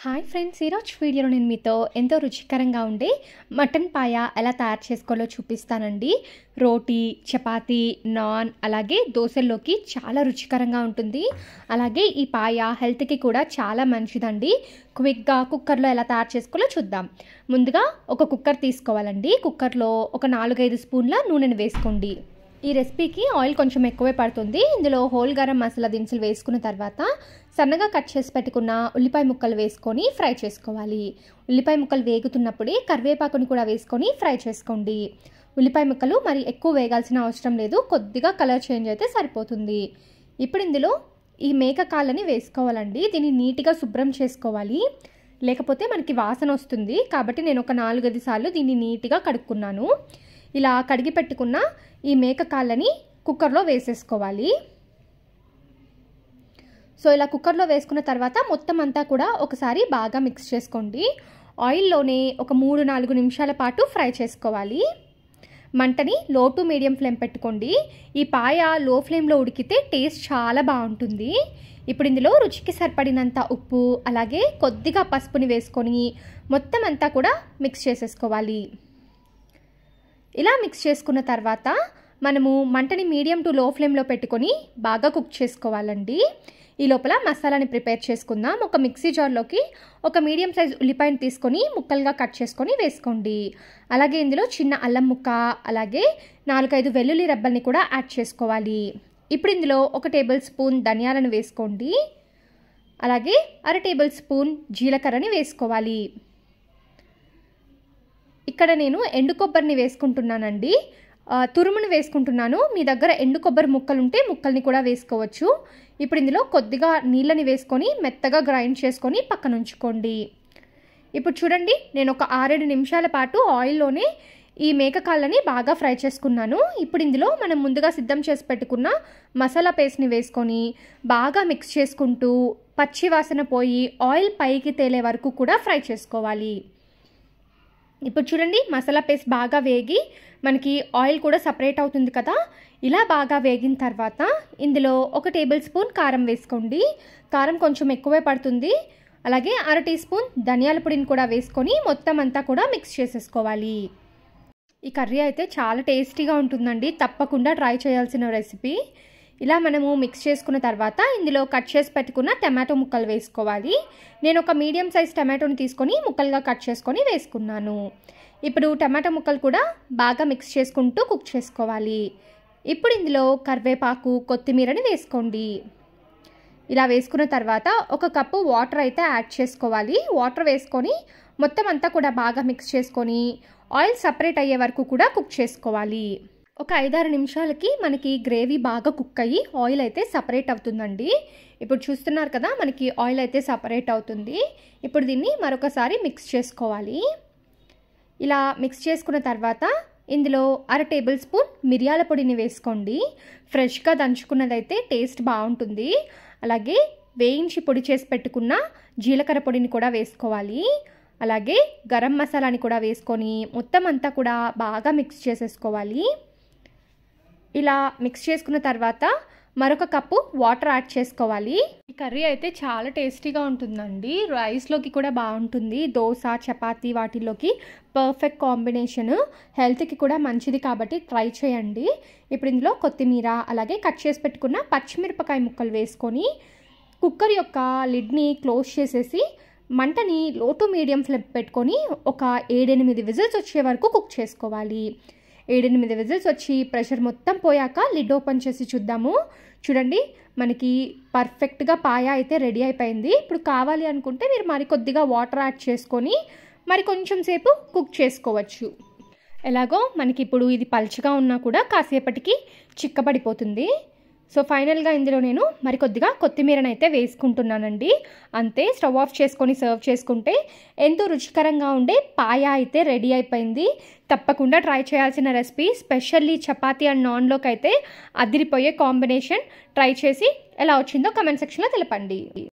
Hi friends, ఈరోజు వీడియోలో నేను మీతో ఎంతో రుచికరంగా ఉండే మటన్ పాయ ఎలా తయారు చేసుకోవాలో చూపిస్తానండి. రోటీ, చపాతీ, నాన్ అలాగే దోశల్లోకి చాలా రుచికరంగా ఉంటుంది. అలాగే ఈ పాయ హెల్త్కి కూడా చాలా మంచిదండి. క్విక్గా కుక్కర్లో ఎలా తయారు చేసుకోవాలో చూద్దాం. ముందుగా ఒక కుక్కర్ తీసుకోవాలండి. కుక్కర్లో ఒక 4-5 స్పూన్ల నూనెను వేసుకోండి. ఈ రెసిపీకి ఆయిల్ కొంచెం ఎక్కువే పడుతుంది. ఇందులో హోల్ గరం మసాలా దినుసులు వేసుకున్న తర్వాత సన్నగా కట్ చేసి పెట్టుకున్న ఉల్లిపాయ ముక్కలు వేసుకొని ఫ్రై చేసుకోవాలి. ఉల్లిపాయ ముక్కలు వేగుతున్నప్పుడే కరివేపాకుని కూడా వేసుకొని ఫ్రై చేసుకోండి. ఉల్లిపాయ ముక్కలు మరి ఎక్కువ వేగాల్సిన అవసరం లేదు, కొద్దిగా కలర్ చేంజ్ అయితే సరిపోతుంది. ఇప్పుడు ఇందులో ఈ మేక కాళ్ళని వేసుకోవాలండి. దీన్ని నీట్గా శుభ్రం చేసుకోవాలి, లేకపోతే మనకి వాసన వస్తుంది. కాబట్టి నేను ఒక 4-5 సార్లు దీన్ని నీట్గా కడుక్కున్నాను. ఇలా కడిగి పెట్టుకున్న ఈ మేక కాళ్ళని కుక్కర్లో వేసేసుకోవాలి. సో ఇలా కుక్కర్లో వేసుకున్న తర్వాత మొత్తం అంతా కూడా ఒకసారి బాగా మిక్స్ చేసుకోండి. ఆయిల్లోనే ఒక 3-4 నిమిషాల పాటు ఫ్రై చేసుకోవాలి. మంటని లో టు మీడియం ఫ్లేమ్ పెట్టుకోండి. ఈ పాయ లో ఫ్లేమ్లో ఉడికితే టేస్ట్ చాలా బాగుంటుంది. ఇప్పుడు ఇందులో రుచికి సరిపడినంత ఉప్పు అలాగే కొద్దిగా పసుపుని వేసుకొని మొత్తం అంతా కూడా మిక్స్ చేసేసుకోవాలి. ఇలా మిక్స్ చేసుకున్న తర్వాత మనము మంటని మీడియం టు లో ఫ్లేమ్లో పెట్టుకొని బాగా కుక్ చేసుకోవాలండి. ఈ లోపల మసాలాని ప్రిపేర్ చేసుకుందాం. ఒక మిక్సీ జార్లోకి ఒక మీడియం సైజ్ ఉల్లిపాయను తీసుకొని ముక్కలుగా కట్ చేసుకొని వేసుకోండి. అలాగే ఇందులో చిన్న అల్లం ముక్క అలాగే 4-5 వెల్లుల్లి రెబ్బల్ని కూడా యాడ్ చేసుకోవాలి. ఇప్పుడు ఇందులో 1 టేబుల్ స్పూన్ ధనియాలను వేసుకోండి. అలాగే 1/2 టేబుల్ స్పూన్ జీలకర్రని వేసుకోవాలి. ఇక్కడ నేను ఎండు కొబ్బరిని వేసుకుంటున్నానండి. తురుముని వేసుకుంటున్నాను. మీ దగ్గర ఎండు కొబ్బరి ముక్కలు ఉంటే ముక్కల్ని కూడా వేసుకోవచ్చు. ఇప్పుడు ఇందులో కొద్దిగా నీళ్ళని వేసుకొని మెత్తగా గ్రైండ్ చేసుకొని పక్కన ఉంచుకోండి. ఇప్పుడు చూడండి, నేను ఒక 6-7 నిమిషాల పాటు ఆయిల్లోనే ఈ మేక కాళ్ళని బాగా ఫ్రై చేసుకున్నాను. ఇప్పుడు ఇందులో మనం ముందుగా సిద్ధం చేసి పెట్టుకున్న మసాలా పేస్ట్ని వేసుకొని బాగా మిక్స్ చేసుకుంటూ పచ్చి వాసన పోయి ఆయిల్ పైకి తేలే వరకు కూడా ఫ్రై చేసుకోవాలి. ఇప్పుడు చూడండి, మసాలా పేస్ట్ బాగా వేగి మనకి ఆయిల్ కూడా సపరేట్ అవుతుంది కదా. ఇలా బాగా వేగిన తర్వాత ఇందులో 1 టేబుల్ స్పూన్ కారం వేసుకోండి. కారం కొంచెం ఎక్కువే పడుతుంది. అలాగే 1/2 టీ స్పూన్ ధనియాల పొడిని కూడా వేసుకొని మొత్తం అంతా కూడా మిక్స్ చేసేసుకోవాలి. ఈ కర్రీ అయితే చాలా టేస్టీగా ఉంటుందండి. తప్పకుండా ట్రై చేయాల్సిన రెసిపీ. ఇలా మనము మిక్స్ చేసుకున్న తర్వాత ఇందులో కట్ చేసి పెట్టుకున్న టమాటో ముక్కలు వేసుకోవాలి. నేను ఒక మీడియం సైజ్ టమాటోని తీసుకొని ముక్కలుగా కట్ చేసుకొని వేసుకున్నాను. ఇప్పుడు టమాటో ముక్కలు కూడా బాగా మిక్స్ చేసుకుంటూ కుక్ చేసుకోవాలి. ఇప్పుడు ఇందులో కరివేపాకు, కొత్తిమీరని వేసుకోండి. ఇలా వేసుకున్న తర్వాత 1 కప్పు వాటర్ అయితే యాడ్ చేసుకోవాలి. వాటర్ వేసుకొని మొత్తం అంతా కూడా బాగా మిక్స్ చేసుకొని ఆయిల్ సపరేట్ అయ్యే వరకు కూడా కుక్ చేసుకోవాలి. ఒక 5-6 నిమిషాలకి మనకి గ్రేవీ బాగా కుక్ అయ్యి ఆయిల్ అయితే సపరేట్ అవుతుందండి. ఇప్పుడు చూస్తున్నారు కదా, మనకి ఆయిల్ అయితే సపరేట్ అవుతుంది. ఇప్పుడు దీన్ని మరొకసారి మిక్స్ చేసుకోవాలి. ఇలా మిక్స్ చేసుకున్న తర్వాత ఇందులో 1/2 టేబుల్ స్పూన్ మిరియాల పొడిని వేసుకోండి. ఫ్రెష్గా దంచుకున్నదైతే టేస్ట్ బాగుంటుంది. అలాగే వేయించి పొడి చేసి పెట్టుకున్న జీలకర్ర పొడిని కూడా వేసుకోవాలి. అలాగే గరం మసాలాని కూడా వేసుకొని మొత్తం అంతా కూడా బాగా మిక్స్ చేసేసుకోవాలి. ఇలా మిక్స్ చేసుకున్న తర్వాత మరొక కప్పు వాటర్ యాడ్ చేసుకోవాలి. ఈ కర్రీ అయితే చాలా టేస్టీగా ఉంటుందండి. రైస్లోకి కూడా బాగుంటుంది. దోశ, చపాతీ వాటిల్లోకి పర్ఫెక్ట్ కాంబినేషన్. హెల్త్కి కూడా మంచిది కాబట్టి ట్రై చేయండి. ఇప్పుడు ఇందులో కొత్తిమీర అలాగే కట్ చేసి పెట్టుకున్న పచ్చిమిరపకాయ ముక్కలు వేసుకొని కుక్కర్ యొక్క లిడ్ని క్లోజ్ చేసేసి మంటని లో టు మీడియం ఫ్లేమ్ పెట్టుకొని ఒక 7-8 విజిల్స్ వచ్చే వరకు కుక్ చేసుకోవాలి. 7-8 విజిల్స్ వచ్చి ప్రెషర్ మొత్తం పోయాక లిడ్ ఓపెన్ చేసి చూద్దాము. చూడండి, మనకి పర్ఫెక్ట్గా పాయ అయితే రెడీ అయిపోయింది. ఇప్పుడు కావాలి అనుకుంటే మీరు మరి కొద్దిగా వాటర్ యాడ్ చేసుకొని మరి కొంచెం సేపు కుక్ చేసుకోవచ్చు. ఎలాగో మనకి ఇప్పుడు ఇది పల్చగా ఉన్నా కూడా కాసేపటికి చిక్కబడిపోతుంది. సో ఫైనల్గా ఇందులో నేను మరి కొద్దిగా కొత్తిమీరని అయితే వేసుకుంటున్నానండి. అంతే, స్టవ్ ఆఫ్ చేసుకొని సర్వ్ చేసుకుంటే ఎంతో రుచికరంగా ఉండే పాయ అయితే రెడీ అయిపోయింది. తప్పకుండా ట్రై చేయాల్సిన రెసిపీ. స్పెషల్లీ చపాతీ అండ్ నాన్లోకి అయితే అదిరిపోయే కాంబినేషన్. ట్రై చేసి ఎలా వచ్చిందో కామెంట్ సెక్షన్లో తెలపండి.